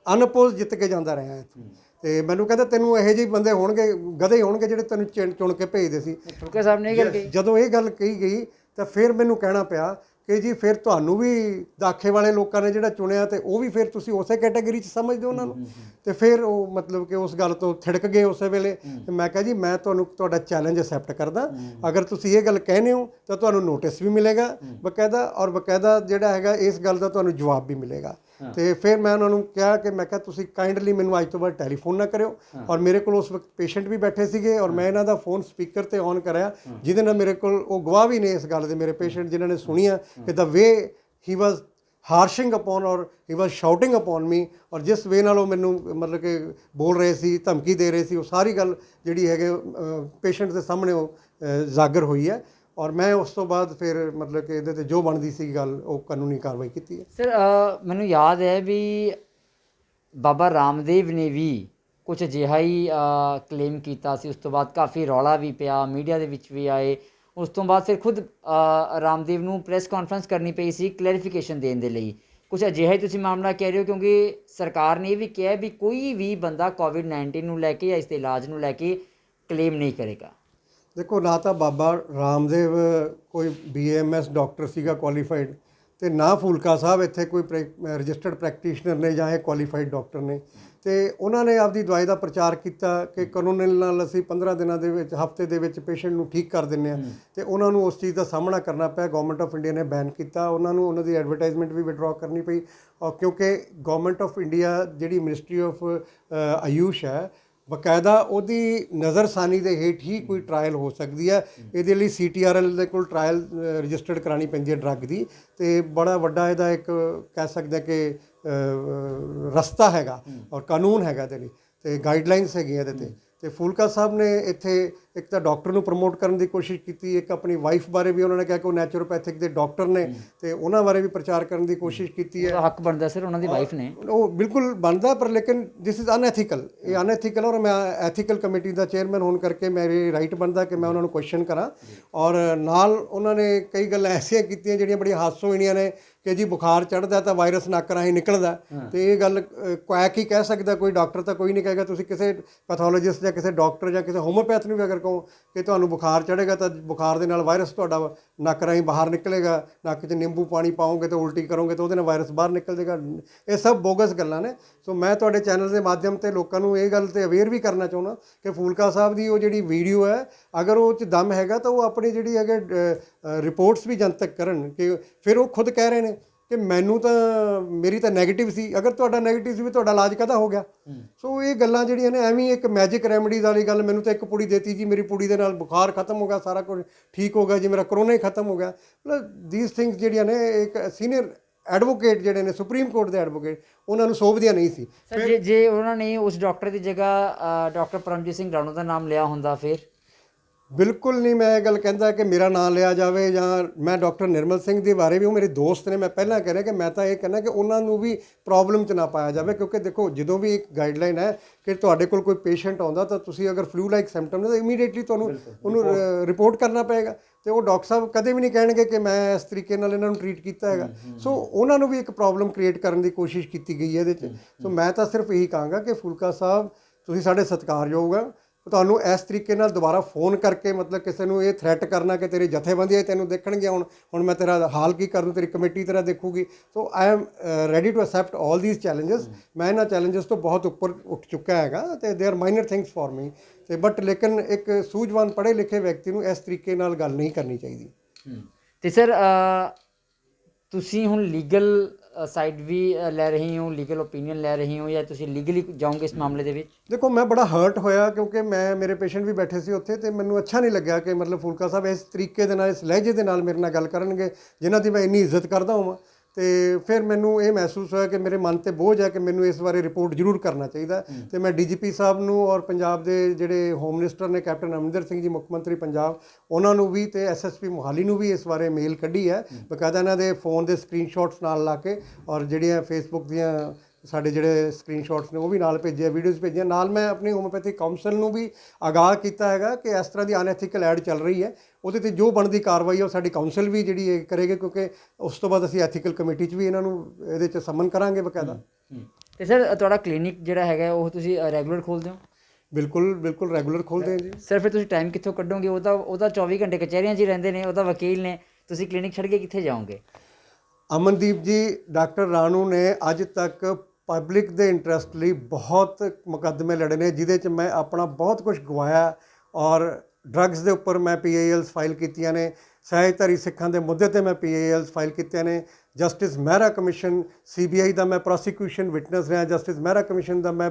ਅਨਅਪੋਜ਼ ਜਿੱਤ ਕੇ ਜਾਂਦਾ ਰਿਹਾ ਇੱਥੋਂ। ਤੇ ਮੈਨੂੰ ਕਹਿੰਦਾ ਤੈਨੂੰ ਇਹੋ ਜਿਹੇ ਬੰਦੇ ਹੋਣਗੇ, ਗਧੇ ਹੋਣਗੇ ਜਿਹੜੇ ਤੈਨੂੰ ਚੁਣ ਕੇ ਭੇਜਦੇ ਸੀ। ਫੁਲਕਾ ਸਾਹਿਬ ਨੇ ਇਹ ਗੱਲ ਕਹੀ। ਜਦੋਂ ਇਹ ਗੱਲ ਕਹੀ ਗਈ ਤਾਂ ਫਿਰ ਮੈਨੂੰ ਕਹਿਣਾ ਪਿਆ ਕਿ ਜੀ ਫਿਰ ਤੁਹਾਨੂੰ ਵੀ ਦਾਖੇ ਵਾਲੇ ਲੋਕਾਂ ਨੇ ਜਿਹੜਾ ਚੁਣਿਆ ਤੇ ਉਹ ਵੀ ਫਿਰ ਤੁਸੀਂ ਉਸੇ ਕੈਟਾਗਰੀ 'ਚ ਸਮਝਦੇ ਹੋ ਉਹਨਾਂ ਨੂੰ। ਤੇ ਫਿਰ ਉਹ ਮਤਲਬ ਕਿ ਉਸ ਗੱਲ ਤੋਂ ਥਿੜਕ ਗਏ ਉਸੇ ਵੇਲੇ। ਤੇ ਮੈਂ ਕਿਹਾ ਜੀ ਮੈਂ ਤੁਹਾਨੂੰ ਤੁਹਾਡਾ ਚੈਲੰਜ ਅਸੈਪਟ ਕਰਦਾ, ਅਗਰ ਤੁਸੀਂ ਇਹ ਗੱਲ ਕਹਿੰਦੇ ਹੋ ਤਾਂ ਤੁਹਾਨੂੰ ਨੋਟਿਸ ਵੀ ਮਿਲੇਗਾ ਬਕਾਇਦਾ, ਔਰ ਬਕਾਇਦਾ ਜਿਹੜਾ ਹੈਗਾ ਇਸ ਗੱਲ ਦਾ ਤੁਹਾਨੂੰ ਜਵਾਬ ਵੀ ਮਿਲੇਗਾ। ਤੇ ਫਿਰ ਮੈਂ ਉਹਨਾਂ ਨੂੰ ਕਿਹਾ ਕਿ ਮੈਂ ਕਿਹਾ ਤੁਸੀਂ ਕਾਈਂਡਲੀ ਮੈਨੂੰ ਅੱਜ ਤੋਂ ਬਾਅਦ ਟੈਲੀਫੋਨ ਨਾ ਕਰਿਓ। ਔਰ ਮੇਰੇ ਕੋਲ ਉਸ ਵਕਤ ਪੇਸ਼ੈਂਟ ਵੀ ਬੈਠੇ ਸੀਗੇ ਔਰ ਮੈਂ ਇਹਨਾਂ ਦਾ ਫੋਨ ਸਪੀਕਰ ਤੇ ਔਨ ਕਰਿਆ, ਜਿਹਦੇ ਨਾਲ ਮੇਰੇ ਕੋਲ ਉਹ ਗਵਾਹ ਵੀ ਨੇ ਇਸ ਗੱਲ ਦੇ, ਮੇਰੇ ਪੇਸ਼ੈਂਟ ਜਿਨ੍ਹਾਂ ਨੇ ਸੁਣੀਆਂ ਕਿ ਦਾ ਵੇ ਹੀ ਵਾਜ਼ ਹਾਰਸ਼ਿੰਗ ਅਪੋਨ ਔਰ ਹੀ ਵਾਜ਼ ਸ਼ਾਊਟਿੰਗ ਅਪੋਨ ਮੀ, ਔਰ ਜਿਸ ਵੇ ਨਾਲ ਉਹ ਮੈਨੂੰ ਮਤਲਬ ਕਿ ਬੋਲ ਰਹੇ ਸੀ, ਧਮਕੀ ਦੇ ਰਹੇ ਸੀ, ਉਹ ਸਾਰੀ ਗੱਲ ਜਿਹੜੀ ਹੈਗੇ ਪੇਸ਼ੈਂਟ ਦੇ ਸਾਹਮਣੇ ਉਹ ਜ਼ਾਗਰ ਹੋਈ ਹੈ। ਔਰ ਮੈਂ ਉਸ ਤੋਂ ਬਾਅਦ ਫਿਰ ਮਤਲਬ ਕਿ ਇਹਦੇ 'ਤੇ ਜੋ ਬਣਦੀ ਸੀ ਗੱਲ ਉਹ ਕਾਨੂੰਨੀ ਕਾਰਵਾਈ ਕੀਤੀ ਹੈ। ਸਰ ਮੈਨੂੰ ਯਾਦ ਹੈ ਵੀ ਬਾਬਾ ਰਾਮਦੇਵ ਨੇ ਵੀ ਕੁਝ ਅਜਿਹਾ ਹੀ ਕਲੇਮ ਕੀਤਾ ਸੀ, ਉਸ ਤੋਂ ਬਾਅਦ ਕਾਫੀ ਰੌਲਾ ਵੀ ਪਿਆ, ਮੀਡੀਆ ਦੇ ਵਿੱਚ ਵੀ ਆਏ। ਉਸ ਤੋਂ ਬਾਅਦ ਫਿਰ ਖੁਦ ਰਾਮਦੇਵ ਨੂੰ ਪ੍ਰੈਸ ਕਾਨਫਰੰਸ ਕਰਨੀ ਪਈ ਸੀ ਕਲੈਰੀਫਿਕੇਸ਼ਨ ਦੇਣ ਦੇ ਲਈ। ਕੁਝ ਅਜਿਹਾ ਹੀ ਤੁਸੀਂ ਮਾਮਲਾ ਕਹਿ ਰਹੇ ਹੋ, ਕਿਉਂਕਿ ਸਰਕਾਰ ਨੇ ਇਹ ਵੀ ਕਿਹਾ ਵੀ ਕੋਈ ਵੀ ਬੰਦਾ ਕੋਵਿਡ-19 ਨੂੰ ਲੈ ਕੇ ਜਾਂ ਇਸ ਦੇ ਇਲਾਜ ਨੂੰ ਲੈ ਕੇ ਕਲੇਮ ਨਹੀਂ ਕਰੇਗਾ। ਦੇਖੋ, ਨਾ ਤਾਂ ਬਾਬਾ ਰਾਮਦੇਵ ਕੋਈ BAMS ਡਾਕਟਰ ਸੀਗਾ ਕੁਆਲੀਫਾਈਡ, ਤੇ ਨਾ ਫੂਲਕਾ ਸਾਹਿਬ ਇੱਥੇ ਕੋਈ ਰਜਿਸਟਰਡ ਪ੍ਰੈਕਟੀਸ਼ਨਰ ਨੇ ਜਾਂ ਇਹ ਕੁਆਲੀਫਾਈਡ ਡਾਕਟਰ ਨੇ। ਤੇ ਉਹਨਾਂ ਨੇ ਆਪਦੀ ਦਵਾਈ ਦਾ ਪ੍ਰਚਾਰ ਕੀਤਾ ਕਿ ਕਾਨੂੰਨ ਨਾਲ ਅਸੀਂ 15 ਦਿਨਾਂ ਦੇ ਵਿੱਚ, ਹਫ਼ਤੇ ਦੇ ਵਿੱਚ ਪੇਸ਼ੈਂਟ ਨੂੰ ਠੀਕ ਕਰ ਦਿੰਦੇ ਹਾਂ। ਤੇ ਉਹਨਾਂ ਨੂੰ ਉਸ ਚੀਜ਼ ਦਾ ਸਾਹਮਣਾ ਕਰਨਾ ਪਿਆ। ਗਵਰਨਮੈਂਟ ਆਫ ਇੰਡੀਆ ਨੇ ਬੈਨ ਕੀਤਾ ਉਹਨਾਂ ਨੂੰ, ਉਹਨਾਂ ਦੀ ਐਡਵਰਟਾਈਜ਼ਮੈਂਟ ਵੀ ਵਿਡਰਾਅ ਕਰਨੀ ਪਈ। ਔਰ ਕਿਉਂਕਿ ਗਵਰਨਮੈਂਟ ਆਫ ਇੰਡੀਆ ਜਿਹੜੀ ਮਿਨਿਸਟਰੀ ਆਫ ਆਯੂਸ਼ ਹੈ, ਬਕਾਇਦਾ ਉਹਦੀ ਨਜ਼ਰਸਾਨੀ ਦੇ ਹੇਠ ਹੀ ਕੋਈ ਟਰਾਇਲ ਹੋ ਸਕਦੀ ਹੈ। ਇਹਦੇ ਲਈ CTRL ਦੇ ਕੋਲ ਟਰਾਇਲ ਰਜਿਸਟਰਡ ਕਰਾਉਣੀ ਪੈਂਦੀ ਹੈ ਡਰੱਗ ਦੀ। ਤੇ ਬੜਾ ਵੱਡਾ ਇਹਦਾ ਇੱਕ ਕਹਿ ਸਕਦੇ ਕਿ ਰਸਤਾ ਹੈਗਾ ਔਰ ਕਾਨੂੰਨ ਹੈਗਾ ਇਹਦੇ ਲਈ, ਤੇ ਗਾਈਡਲਾਈਨਸ ਹੈਗੀਆਂ ਇਹਦੇ 'ਤੇ। ਤੇ ਫੂਲਕਾ ਸਾਹਿਬ ਨੇ ਇੱਥੇ ਇੱਕ ਤਾਂ ਡਾਕਟਰ ਨੂੰ ਪ੍ਰਮੋਟ ਕਰਨ ਦੀ ਕੋਸ਼ਿਸ਼ ਕੀਤੀ, ਇੱਕ ਆਪਣੀ ਵਾਈਫ ਬਾਰੇ ਵੀ ਉਹਨਾਂ ਨੇ ਕਿਹਾ ਕਿ ਉਹ ਨੈਚੁਰੋਪੈਥਿਕ ਦੇ ਡਾਕਟਰ ਨੇ, ਤੇ ਉਹਨਾਂ ਬਾਰੇ ਵੀ ਪ੍ਰਚਾਰ ਕਰਨ ਦੀ ਕੋਸ਼ਿਸ਼ ਕੀਤੀ ਹੈ। ਹੱਕ ਬਣਦਾ ਸਰ ਉਹਨਾਂ ਦੀ ਵਾਈਫ ਨੇ, ਉਹ ਬਿਲਕੁਲ ਬਣਦਾ, ਪਰ ਲੇਕਿਨ ਦਿਸ ਇਜ਼ ਅਨਐਥੀਕਲ, ਇਹ ਅਨਐਥੀਕਲ। ਔਰ ਮੈਂ ਐਥੀਕਲ ਕਮੇਟੀ ਦਾ ਚੇਅਰਮੈਨ ਹੋਣ ਕਰਕੇ ਮੇਰੇ ਰਾਈਟ ਬਣਦਾ ਕਿ ਮੈਂ ਉਹਨਾਂ ਨੂੰ ਕੁਐਸਚਨ ਕਰਾਂ। ਔਰ ਨਾਲ ਉਹਨਾਂ ਨੇ ਕਈ ਗੱਲਾਂ ਐਸੀਆਂ ਕੀਤੀਆਂ ਜਿਹੜੀਆਂ ਬੜੀਆਂ ਹਾਸੋਹੀਣੀਆਂ ਨੇ ਕਿ ਜੀ ਬੁਖਾਰ ਚੜ੍ਹਦਾ ਤਾਂ ਵਾਇਰਸ ਨੱਕ ਰਾਹੀਂ ਨਿਕਲਦਾ। ਤੇ ਇਹ ਗੱਲ ਕੁਐਕ ਹੀ ਕਹਿ ਸਕਦਾ, ਕੋਈ ਡਾਕਟਰ ਤਾਂ ਕੋਈ ਨਹੀਂ ਕਹੇਗਾ। ਤੁਸੀਂ ਕਿਸੇ ਪੈਥੋਲੋਜਿਸਟ ਜਾਂ ਕਿਸੇ ਡਾਕਟਰ ਜਾਂ ਕਿਸੇ ਹੋਮੋਪੈਥ ਨੂੰ ਵੀ ਅਗਰ ਕਹੋ ਕਿ ਤੁਹਾਨੂੰ ਬੁਖਾਰ ਚੜ੍ਹੇਗਾ ਤਾਂ ਬੁਖਾਰ ਦੇ ਨਾਲ ਵਾਇਰਸ ਤੁਹਾਡਾ ਨੱਕ ਰਾਹੀਂ ਬਾਹਰ ਨਿਕਲੇਗਾ, ਨੱਕ 'ਚ ਨਿੰਬੂ ਪਾਣੀ ਪਾਓਗੇ ਤਾਂ ਉਲਟੀ ਕਰੋਗੇ ਤਾਂ ਉਹਦੇ ਨਾਲ ਵਾਇਰਸ ਬਾਹਰ ਨਿਕਲ ਜਾਏਗਾ। ਇਹ ਸਭ ਬੋਗਸ ਗੱਲਾਂ ਨੇ। ਸੋ ਮੈਂ ਤੁਹਾਡੇ ਚੈਨਲ ਦੇ ਮਾਧਿਅਮ ਤੇ ਲੋਕਾਂ ਨੂੰ ਇਹ ਗੱਲ ਤੇ ਅਵੇਅਰ ਵੀ ਕਰਨਾ ਚਾਹੁੰਦਾ ਕਿ ਫੂਲਕਾ ਸਾਹਿਬ ਦੀ ਉਹ ਜਿਹੜੀ ਵੀਡੀਓ ਹੈ, ਅਗਰ ਉਹ 'ਚ ਦਮ ਹੈਗਾ ਤਾਂ ਉਹ ਆਪਣੀ ਜਿਹੜੀ ਹੈਗੇ ਰਿਪੋਰਟਸ ਵੀ ਜਨਤਕ ਕਰਨ। ਕਿ ਫਿਰ ਉਹ ਖੁਦ ਕਹਿ ਰਹੇ ਨੇ ਕਿ ਮੈਨੂੰ ਤਾਂ ਮੇਰੀ ਤਾਂ ਨੈਗੇਟਿਵ ਸੀ। ਅਗਰ ਤੁਹਾਡਾ ਨੈਗੇਟਿਵ ਸੀ ਵੀ ਤੁਹਾਡਾ ਇਲਾਜ ਕਾਹਦਾ ਹੋ ਗਿਆ? ਸੋ ਇਹ ਗੱਲਾਂ ਜਿਹੜੀਆਂ ਨੇ ਐਵੇਂ ਇੱਕ ਮੈਜਿਕ ਰੈਮਡੀਜ਼ ਵਾਲੀ ਗੱਲ, ਮੈਨੂੰ ਤਾਂ ਇੱਕ ਪੁੜੀ ਦੇਤੀ ਜੀ, ਮੇਰੀ ਪੁੜੀ ਦੇ ਨਾਲ ਬੁਖਾਰ ਖਤਮ ਹੋ ਗਿਆ, ਸਾਰਾ ਕੁਝ ਠੀਕ ਹੋ ਗਿਆ ਜੀ, ਮੇਰਾ ਕਰੋਨਾ ਹੀ ਖਤਮ ਹੋ ਗਿਆ। ਮਤਲਬ ਦੀਸ ਥਿੰਗਸ ਜਿਹੜੀਆਂ ਨੇ ਇੱਕ ਸੀਨੀਅਰ ਐਡਵੋਕੇਟ ਜਿਹੜੇ ਨੇ, ਸੁਪਰੀਮ ਕੋਰਟ ਦੇ ਐਡਵੋਕੇਟ, ਉਹਨਾਂ ਨੂੰ ਸੋਭਦੀਆਂ ਨਹੀਂ ਸੀ। ਸਰ ਜੇ ਉਹਨਾਂ ਨੇ ਉਸ ਡਾਕਟਰ ਦੀ ਜਗ੍ਹਾ ਡਾਕਟਰ ਪਰਮਜੀਤ ਸਿੰਘ ਰਾਣੋ ਦਾ ਨਾਮ ਲਿਆ ਹੁੰਦਾ ਫਿਰ? ਬਿਲਕੁਲ ਨਹੀਂ ਮੈਂ ਇਹ ਗੱਲ ਕਹਿੰਦਾ ਕਿ ਮੇਰਾ ਨਾਂ ਲਿਆ ਜਾਵੇ, ਜਾਂ ਮੈਂ ਡਾਕਟਰ ਨਿਰਮਲ ਸਿੰਘ ਦੇ ਬਾਰੇ ਵੀ, ਉਹ ਮੇਰੇ ਦੋਸਤ ਨੇ, ਮੈਂ ਪਹਿਲਾਂ ਕਹਿ ਰਿਹਾ ਕਿ ਮੈਂ ਤਾਂ ਇਹ ਕਹਿੰਦਾ ਕਿ ਉਹਨਾਂ ਨੂੰ ਵੀ ਪ੍ਰੋਬਲਮ 'ਚ ਨਾ ਪਾਇਆ ਜਾਵੇ। ਕਿਉਂਕਿ ਦੇਖੋ, ਜਦੋਂ ਵੀ ਇੱਕ ਗਾਈਡਲਾਈਨ ਹੈ ਕਿ ਤੁਹਾਡੇ ਕੋਲ ਕੋਈ ਪੇਸ਼ੈਂਟ ਆਉਂਦਾ ਤਾਂ ਤੁਸੀਂ ਅਗਰ ਫਲੂ ਲਾਈਕ ਸਿੰਪਟਮ ਨੇ ਤਾਂ ਇਮੀਡੀਏਟਲੀ ਤੁਹਾਨੂੰ ਉਹਨੂੰ ਰਿਪੋਰਟ ਕਰਨਾ ਪਏਗਾ। ਤੇ ਉਹ ਡਾਕਟਰ ਸਾਹਿਬ ਕਦੇ ਵੀ ਨਹੀਂ ਕਹਿਣਗੇ ਕਿ ਮੈਂ ਇਸ ਤਰੀਕੇ ਨਾਲ ਇਹਨਾਂ ਨੂੰ ਟਰੀਟ ਕੀਤਾ ਹੈਗਾ। ਸੋ ਉਹਨਾਂ ਨੂੰ ਵੀ ਇੱਕ ਪ੍ਰੋਬਲਮ ਕ੍ਰੀਏਟ ਕਰਨ ਦੀ ਕੋਸ਼ਿਸ਼ ਕੀਤੀ ਗਈ ਹੈ ਇਹਦੇ 'ਚ। ਸੋ ਮੈਂ ਤਾਂ ਸਿਰਫ ਇਹੀ ਕਹਾਂਗਾ ਕਿ ਫੂਲਕਾ ਸਾਹਿਬ, ਤੁਸੀਂ ਸਾਡੇ ਸਤਿਕਾਰਯੋਗ ਆ, ਤੁਹਾਨੂੰ ਇਸ ਤਰੀਕੇ ਨਾਲ ਦੁਬਾਰਾ ਫੋਨ ਕਰਕੇ ਮਤਲਬ ਕਿਸੇ ਨੂੰ ਇਹ ਥ੍ਰੈਟ ਕਰਨਾ ਕਿ ਤੇਰੀ ਜਥੇਬੰਦੀਆਂ ਤੈਨੂੰ ਦੇਖਣਗੀਆਂ, ਹੁਣ ਮੈਂ ਤੇਰਾ ਹਾਲ ਕੀ ਕਰ ਦੂੰ, ਤੇਰੀ ਕਮੇਟੀ ਤੇਰਾ ਦੇਖੂਗੀ। So I am ready to accept all these challenges. ਮੈਂ ਇਹਨਾਂ ਚੈਲੰਜਸ ਤੋਂ ਬਹੁਤ ਉੱਪਰ ਉੱਠ ਚੁੱਕਾ ਹੈਗਾ ਤੇ they are minor things for me. ਤੇ ਬਟ ਲੇਕਿਨ ਇੱਕ ਸੂਝਵਾਨ ਪੜ੍ਹੇ ਲਿਖੇ ਵਿਅਕਤੀ ਨੂੰ ਇਸ ਤਰੀਕੇ ਨਾਲ ਗੱਲ ਨਹੀਂ ਕਰਨੀ ਚਾਹੀਦੀ। ਤੇ ਸਰ ਤੁਸੀਂ ਹੁਣ ਲੀਗਲ ਸਾਈਡ ਵੀ ਲੈ ਰਹੇ ਹੋ, ਲੀਗਲ ਓਪੀਨੀਅਨ ਲੈ ਰਹੇ ਹੋ, ਜਾਂ ਤੁਸੀਂ ਲੀਗਲੀ ਜਾਓਗੇ ਇਸ ਮਾਮਲੇ ਦੇ ਵਿੱਚ? ਦੇਖੋ, ਮੈਂ ਬੜਾ ਹਰਟ ਹੋਇਆ ਕਿਉਂਕਿ ਮੇਰੇ ਪੇਸ਼ੈਂਟ ਵੀ ਬੈਠੇ ਸੀ ਉੱਥੇ, ਤੇ ਮੈਨੂੰ ਅੱਛਾ ਨਹੀਂ ਲੱਗਿਆ ਕਿ ਮਤਲਬ ਫੂਲਕਾ ਸਾਹਿਬ ਇਸ ਤਰੀਕੇ ਦੇ ਨਾਲ, ਇਸ ਲਹਿਜੇ ਦੇ ਨਾਲ ਮੇਰੇ ਨਾਲ ਗੱਲ ਕਰਨਗੇ, ਜਿਨ੍ਹਾਂ ਦੀ ਮੈਂ ਇੰਨੀ ਇੱਜ਼ਤ ਕਰਦਾ ਹਾਂ। ਤੇ ਫਿਰ ਮੈਨੂੰ ਇਹ ਮਹਿਸੂਸ ਹੋਇਆ ਕਿ ਮੇਰੇ ਮਨ ਤੇ ਬੋਝ ਹੈ ਕਿ ਮੈਨੂੰ ਇਸ ਬਾਰੇ ਰਿਪੋਰਟ ਜ਼ਰੂਰ ਕਰਨਾ ਚਾਹੀਦਾ ਤੇ ਮੈਂ ਡੀਜੀਪੀ ਸਾਹਿਬ ਨੂੰ ਔਰ ਪੰਜਾਬ ਦੇ ਜਿਹੜੇ ਹੋਮ ਮਿਨਿਸਟਰ ਨੇ ਕੈਪਟਨ ਅਮਰਿੰਦਰ ਸਿੰਘ ਜੀ ਮੁੱਖ ਮੰਤਰੀ ਪੰਜਾਬ ਉਹਨਾਂ ਨੂੰ ਵੀ ਤੇ ਐਸਐਸਪੀ ਮੋਹਾਲੀ ਨੂੰ ਵੀ ਇਸ ਬਾਰੇ ਮੇਲ ਕੱਢੀ ਹੈ ਬਕਾਇਦਾ ਇਹਨਾਂ ਦੇ ਫੋਨ ਦੇ ਸਕਰੀਨਸ਼ਾਟਸ ਨਾਲ ਲਾ ਕੇ ਔਰ ਜਿਹੜੀਆਂ ਫੇਸਬੁੱਕ ਦੀਆਂ ਸਾਡੇ ਜਿਹੜੇ ਸਕਰੀਨਸ਼ਾਟਸ ਨੇ ਉਹ ਵੀ ਨਾਲ ਭੇਜੇ ਵੀਡੀਓਜ਼ ਭੇਜੀਆਂ ਨਾਲ ਮੈਂ ਆਪਣੀ ਹੋਮੋਪੈਥਿਕ ਕਾਉਂਸਲ ਨੂੰ ਵੀ ਆਗਾਹ ਕੀਤਾ ਹੈਗਾ ਕਿ ਇਸ ਤਰ੍ਹਾਂ ਦੀ ਅਨਐਥੀਕਲ ਐਡ ਚੱਲ ਰਹੀ ਹੈ ਉਹਦੇ ਤੇ ਜੋ ਬਣਦੀ ਕਾਰਵਾਈ ਹੈ ਉਹ ਸਾਡੀ ਕਾਉਂਸਲ ਵੀ ਜਿਹੜੀ ਇਹ ਕਰੇਗੀ ਕਿਉਂਕਿ ਉਸ ਤੋਂ ਬਾਅਦ ਅਸੀਂ ਐਥੀਕਲ ਕਮੇਟੀ 'ਚ ਵੀ ਇਹਨਾਂ ਨੂੰ ਇਹਦੇ 'ਚ ਸਮਨ ਕਰਾਂਗੇ ਬਕਾਇਦਾ। ਤੇ ਸਰ ਤੁਹਾਡਾ ਕਲੀਨਿਕ ਜਿਹੜਾ ਹੈਗਾ ਉਹ ਤੁਸੀਂ ਰੈਗੂਲਰ ਖੋਲ੍ਹਦੇ ਹੋ? ਬਿਲਕੁਲ ਰੈਗੂਲਰ ਖੋਲ੍ਹਦੇ ਹਾਂ ਜੀ। ਸਰ ਫਿਰ ਤੁਸੀਂ ਟਾਈਮ ਕਿੱਥੋਂ ਕੱਢੋਗੇ? ਉਹਦਾ 24 ਘੰਟੇ ਕਚਹਿਰੀਆਂ 'ਚ ਹੀ ਰਹਿੰਦੇ ਨੇ, ਉਹਦਾ ਵਕੀਲ ਨੇ, ਤੁਸੀਂ ਕਲੀਨਿਕ ਛੱਡ ਕੇ ਕਿੱਥੇ ਜਾਓਗੇ? ਅਮਨਦੀਪ ਜੀ, ਡਾਕਟਰ ਰਾਣੂ ਨੇ ਅੱਜ ਤੱਕ ਪਬਲਿਕ ਦੇ ਇੰਟਰਸਟ ਲਈ ਬਹੁਤ ਮੁਕੱਦਮੇ ਲੜੇ ਨੇ ਜਿਹਦੇ 'ਚ ਮੈਂ ਆਪਣਾ ਬਹੁਤ ਕੁਝ ਗਵਾਇਆ ਔਰ ਡਰੱਗਸ ਦੇ ਉੱਪਰ ਮੈਂ PILs ਫਾਈਲ ਕੀਤੀਆਂ ਨੇ, ਸਹਿਜਧਾਰੀ ਸਿੱਖਾਂ ਦੇ ਮੁੱਦੇ ਤੇ ਮੈਂ PILs ਫਾਈਲ ਕੀਤੀਆਂ ਨੇ, ਜਸਟਿਸ ਮਹਿਰਾ ਕਮਿਸ਼ਨ CBI ਦਾ ਮੈਂ ਪ੍ਰੋਸੀਕਿਊਸ਼ਨ ਵਿਟਨੈਸ ਰਿਹਾ, ਜਸਟਿਸ ਮਹਿਰਾ ਕਮਿਸ਼ਨ ਦਾ ਮੈਂ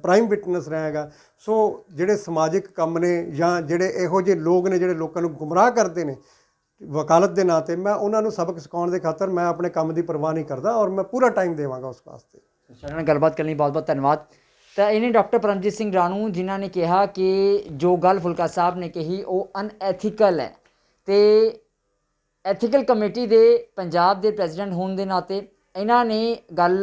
ਪ੍ਰਾਈਮ ਵਿਟਨੈਸ ਰਿਹਾ ਹੈਗਾ। ਸੋ ਜਿਹੜੇ ਸਮਾਜਿਕ ਕੰਮ ਨੇ ਜਾਂ ਜਿਹੜੇ ਇਹੋ ਜਿਹੇ ਲੋਕ ਨੇ ਜਿਹੜੇ ਲੋਕਾਂ ਨੂੰ ਗੁੰਮਰਾਹ ਕਰਦੇ ਨੇ ਵਕਾਲਤ ਦੇ ਨਾਂ 'ਤੇ, ਮੈਂ ਉਹਨਾਂ ਨੂੰ ਸਬਕ ਸਿਖਾਉਣ ਦੇ ਖਾਤਰ ਮੈਂ ਆਪਣੇ ਕੰਮ ਦੀ ਪਰਵਾਹ ਨਹੀਂ ਕਰਦਾ ਔਰ ਮੈਂ ਪੂਰਾ ਟਾਈਮ ਦੇਵਾਂਗਾ ਉਸ ਵਾਸਤੇ। ਸਾਡੇ ਨਾਲ ਗੱਲਬਾਤ ਕਰਨ ਲਈ ਬਹੁਤ ਬਹੁਤ ਧੰਨਵਾਦ। ਤਾਂ ਇਹਨੇ ਡਾਕਟਰ ਪਰਮਜੀਤ ਸਿੰਘ ਰਾਣੂ ਜਿਨ੍ਹਾਂ ਨੇ ਕਿਹਾ ਕਿ ਜੋ ਗੱਲ ਫੁਲਕਾ ਸਾਹਿਬ ਨੇ ਕਹੀ ਉਹ ਅਨਐਥੀਕਲ ਹੈ ਤੇ ਐਥੀਕਲ ਕਮੇਟੀ ਦੇ ਪੰਜਾਬ ਦੇ ਪ੍ਰੈਜ਼ੀਡੈਂਟ ਹੋਣ ਦੇ ਨਾਤੇ ਇਹਨਾਂ ਨੇ ਗੱਲ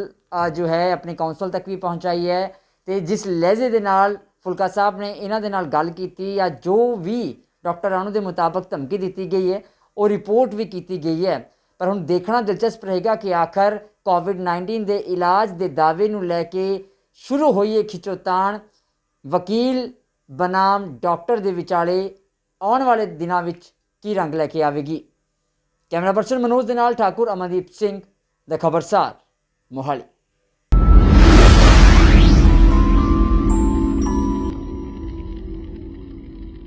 ਜੋ ਹੈ ਆਪਣੀ ਕਾਉਂਸਲ ਤੱਕ ਵੀ ਪਹੁੰਚਾਈ ਹੈ ਤੇ ਜਿਸ ਲਹਿਜੇ ਦੇ ਨਾਲ ਫੁਲਕਾ ਸਾਹਿਬ ਨੇ ਇਹਨਾਂ ਦੇ ਨਾਲ ਗੱਲ ਕੀਤੀ ਜਾਂ ਜੋ ਵੀ ਡਾਕਟਰ ਰਾਣੂ ਦੇ ਮੁਤਾਬਕ ਧਮਕੀ ਦਿੱਤੀ ਗਈ ਹੈ ਉਹ ਰਿਪੋਰਟ ਵੀ ਕੀਤੀ ਗਈ ਹੈ। ਪਰ ਹੁਣ ਦੇਖਣਾ ਦਿਲਚਸਪ ਰਹੇਗਾ ਕਿ ਆਖਰ ਕੋਵਿਡ-19 ਦੇ ਇਲਾਜ ਦੇ ਦਾਅਵੇ ਨੂੰ ਲੈ ਕੇ ਸ਼ੁਰੂ ਹੋਈ ਇਹ ਖਿੱਚੋਤਾਣ ਵਕੀਲ ਬਨਾਮ ਡਾਕਟਰ ਦੇ ਵਿਚਾਲੇ ਆਉਣ ਵਾਲੇ ਦਿਨਾਂ ਵਿੱਚ ਕੀ ਰੰਗ ਲੈ ਕੇ ਆਵੇਗੀ। ਕੈਮਰਾ ਪਰਸਨ ਮਨੋਜ ਦੇ ਨਾਲ ਠਾਕੁਰ ਅਮਨਦੀਪ ਸਿੰਘ, ਦ ਖਬਰਸਾਰ, ਮੋਹਾਲੀ।